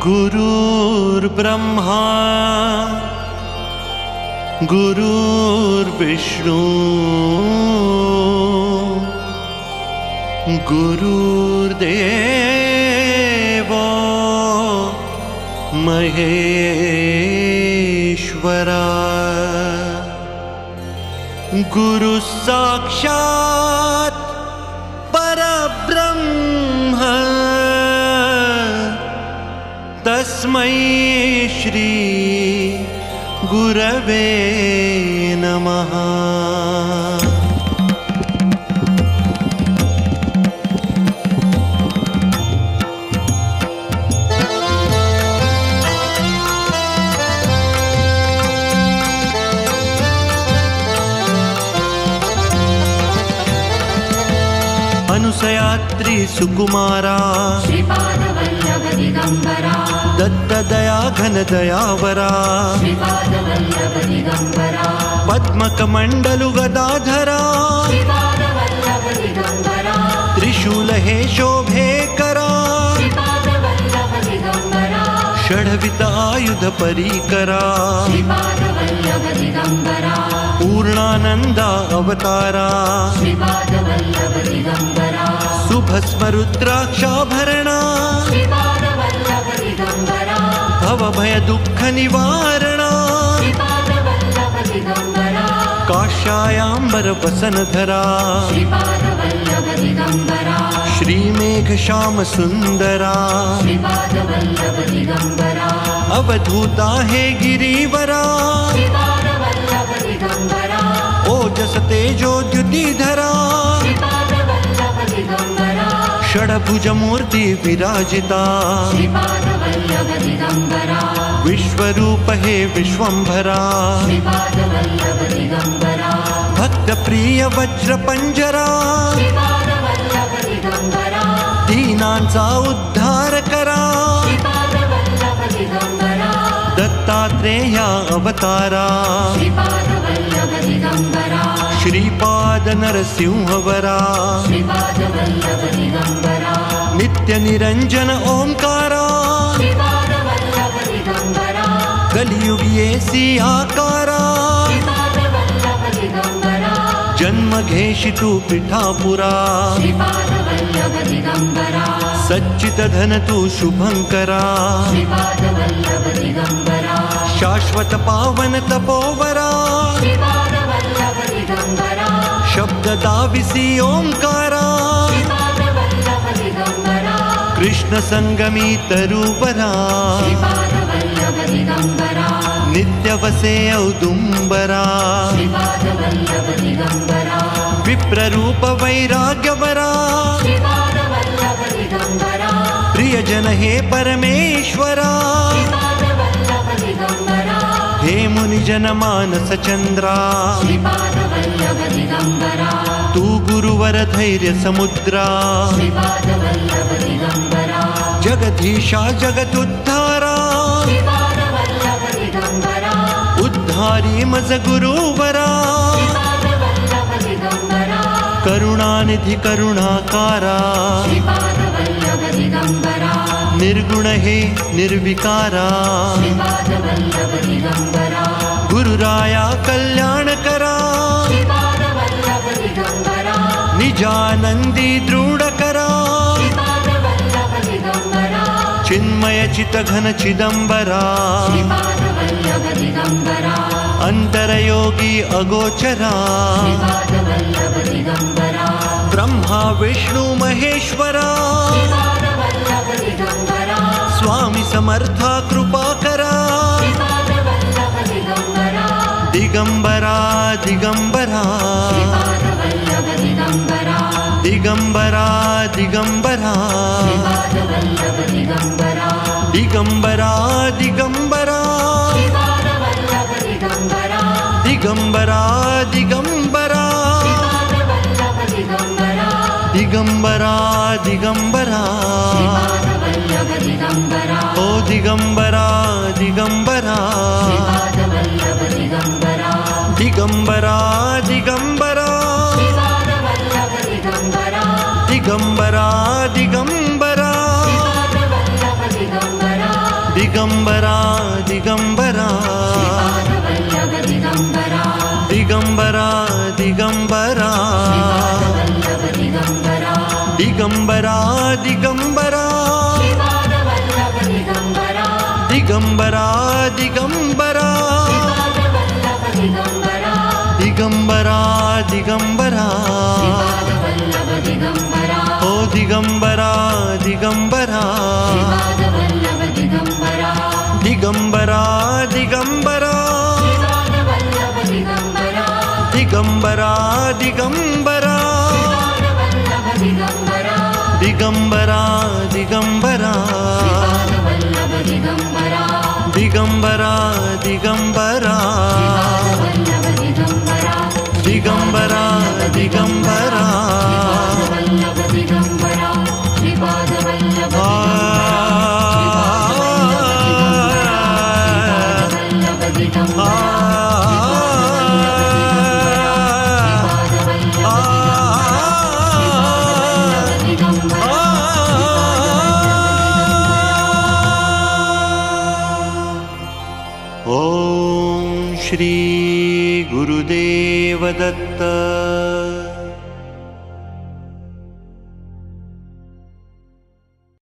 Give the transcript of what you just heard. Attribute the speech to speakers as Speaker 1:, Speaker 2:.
Speaker 1: गुरुर्ब्रह्मा गुरुर्विष्णु गुरुर्देवो महेश्वरा गुरु साक्षात् परब्रह्म तस्मै श्री गुरवे नमः। अनुसयात्री सुकुमारा
Speaker 2: श्रीपादवल्लभ दिगंबरा
Speaker 1: दत्तदया घन दयावरा
Speaker 2: श्रीपादवल्लभ दिगंबरा
Speaker 1: पद्मकमंडलु गदाधरा
Speaker 2: श्रीपादवल्लभ दिगंबरा
Speaker 1: त्रिशूल हे शोभे करा
Speaker 2: श्रीपादवल्लभ दिगंबरा
Speaker 1: षड्वित आयुध परीकरा
Speaker 2: श्रीपादवल्लभ दिगंबरा
Speaker 1: पूर्णानंद अवतारा
Speaker 2: श्रीपादवल्लभ दिगंबरा
Speaker 1: सुभस्म रुद्राक्षाभरणा
Speaker 2: श्रीपादवल्लभ दिगंबरा
Speaker 1: भवभय दुःख निवारणा
Speaker 2: श्रीपादवल्लभ दिगंबरा
Speaker 1: काश्याम्बर वसनधरा
Speaker 2: श्रीपादवल्लभ दिगंबरा
Speaker 1: श्रीमेघ श्याम सुंदरा
Speaker 2: श्रीपादवल्लभ दिगंबरा
Speaker 1: अवधूता हे गिरीवरा
Speaker 2: श्रीपादवल्लभ दिगंबरा
Speaker 1: ओजस तेजो द्युतिधरा
Speaker 2: श्रीपादवल्लभ दिगंबरा
Speaker 1: षड्भुज मूर्ति विराजिता
Speaker 2: श्रीपादवल्लभ दिगंबरा
Speaker 1: विश्वरूप हे विश्वंभरा
Speaker 2: श्रीपादवल्लभ दिगंबरा
Speaker 1: भक्त प्रिय वज्र पंजरा
Speaker 2: श्रीपादवल्लभ दिगंबरा
Speaker 1: दीनांचा उद्धार करा
Speaker 2: श्रीपादवल्लभ दिगंबरा
Speaker 1: दत्तात्रेया अवतारा
Speaker 2: श्रीपादवल्लभ दिगंबरा
Speaker 1: श्रीपाद नरसिंहवरा
Speaker 2: श्रीपादवल्लभ दिगंबरा
Speaker 1: नित्य निरंजन ओंकारा
Speaker 2: श्रीपादवल्लभ दिगंबरा
Speaker 1: कलियुगी सी आकारा
Speaker 2: श्रीपादवल्लभ दिगंबरा
Speaker 1: जन्म घेशितु पिठापुरा
Speaker 2: श्रीपादवल्लभ दिगंबरा
Speaker 1: सच्चित धन तु शुभंकरा
Speaker 2: श्रीपादवल्लभ दिगंबरा
Speaker 1: शाश्वत पावन तपोवरा
Speaker 2: श्रीपादवल्लभ दिगंबरा
Speaker 1: शब्द दाविसी ओंकारा
Speaker 2: श्रीपादवल्लभ दिगंबरा
Speaker 1: कृष्ण संगमी तरुवरा
Speaker 2: श्रीपादवल्लभ दिगंबरा
Speaker 1: नित्य वसे औदुंबरा
Speaker 2: श्रीपादवल्लभ दिगंबरा
Speaker 1: विप्ररूप वैराग्यवरा
Speaker 2: श्रीपादवल्लभ दिगंबरा
Speaker 1: प्रियजन हे परमेश्वरा
Speaker 2: श्रीपादवल्लभ दिगंबरा
Speaker 1: हे मुनिजन मानस चंद्रा
Speaker 2: श्रीपादवल्लभ दिगंबरा
Speaker 1: तू गुरुवर धैर्य समुद्रा
Speaker 2: श्रीपादवल्लभ दिगंबरा
Speaker 1: जगदीशा जगदुद्धारा
Speaker 2: श्रीपादवल्लभ दिगंबरा
Speaker 1: उद्धारी मज गुरुवरा
Speaker 2: श्रीपादवल्लभ दिगंबरा
Speaker 1: करुणानिधि करुणाकारा
Speaker 2: श्रीपादवल्लभ दिगंबरा
Speaker 1: निर्गुण हे निर्विकारा
Speaker 2: श्रीपादवल्लभ दिगंबरा
Speaker 1: गुरुराया कल्याण करा
Speaker 2: श्रीपादवल्लभ दिगंबरा
Speaker 1: निजानंदी दृढ करा
Speaker 2: श्रीपादवल्लभ दिगंबरा
Speaker 1: चिन्मय चित घन चिदंबरा
Speaker 2: श्रीपादवल्लभ दिगंबरा
Speaker 1: अंतरयोगी अगोचरा
Speaker 2: श्रीपादवल्लभ दिगंबरा
Speaker 1: ब्रह्मा विष्णु महेश्वरा
Speaker 2: श्रीपादवल्लभ दिगंबरा
Speaker 1: स्वामी समर्था कृपा करा
Speaker 2: श्रीपादवल्लभ दिगंबरा
Speaker 1: दिगंबरा दिगंबरा
Speaker 2: श्रीपादवल्लभ दिगंबरा
Speaker 1: दिगंबरा दिगंबरा
Speaker 2: श्रीपादवल्लभ दिगंबरा
Speaker 1: दिगंबरा दिगंबरा
Speaker 2: श्रीपादवल्लभ दिगंबरा
Speaker 1: दिगंबरा दिगंबरा
Speaker 2: श्रीपादवल्लभ दिगंबरा
Speaker 1: दिगंबरा दिगंबरा
Speaker 2: श्रीपादवल्लभ दिगंबरा
Speaker 1: ओ दिगंबरा दिगंबरा
Speaker 2: श्रीपादवल्लभ दिगंबरा
Speaker 1: दिगंबरा दिगंबरा
Speaker 2: श्रीपादवल्लभ दिगंबरा
Speaker 1: दिगंबरा दिगंबरा
Speaker 2: श्रीपादवल्लभ दिगंबरा
Speaker 1: ದಿಗಂಬರಾ ದಿಗಂಬರಾ
Speaker 2: ಶ್ರೀಪಾದವಲ್ಲಭ ದಿಗಂಬರಾ
Speaker 1: ದಿಗಂಬರಾ ದಿಗಂಬರಾ
Speaker 2: ಶ್ರೀಪಾದವಲ್ಲಭ ದಿಗಂಬರಾ
Speaker 1: ದಿಗಂಬರಾ ದಿಗಂಬರಾ
Speaker 2: ಶ್ರೀಪಾದವಲ್ಲಭ ದಿಗಂಬರಾ
Speaker 1: ಓ ದಿಗಂಬರಾ ದಿಗಂಬರಾ
Speaker 2: ಶ್ರೀಪಾದವಲ್ಲಭ ದಿಗಂಬರಾ
Speaker 1: ದಿಗಂಬರಾ ದಿಗಂಬರಾ
Speaker 2: ಶ್ರೀಪಾದವಲ್ಲಭ ದಿಗಂಬರಾ
Speaker 1: ದಿಗಂಬರಾ ದಿಗಂಬರಾ
Speaker 2: ಶ್ರೀಪಾದವಲ್ಲಭ ದಿಗಂಬರಾ
Speaker 1: ದಿಗಂಬರಾ ದಿಗಂಬರಾ
Speaker 2: ಶ್ರೀಪಾದವಲ್ಲಭ ದಿಗಂಬರಾ
Speaker 1: ದಿಗಂಬರಾ ದಿಗಂಬರಾ
Speaker 2: ಶ್ರೀಪಾದವಲ್ಲಭ ದಿಗಂಬರಾ
Speaker 1: ದಿಗಂಬರಾ ದಿಗಂಬರಾ
Speaker 2: ಶ್ರೀಪಾದವಲ್ಲಭ ದಿಗಂಬರಾ ಶ್ರೀಪಾದವಲ್ಲಭ ದಿಗಂಬರಾ
Speaker 1: ಓಂ ಶ್ರೀ ಗುರುದೇವ ದತ್ತ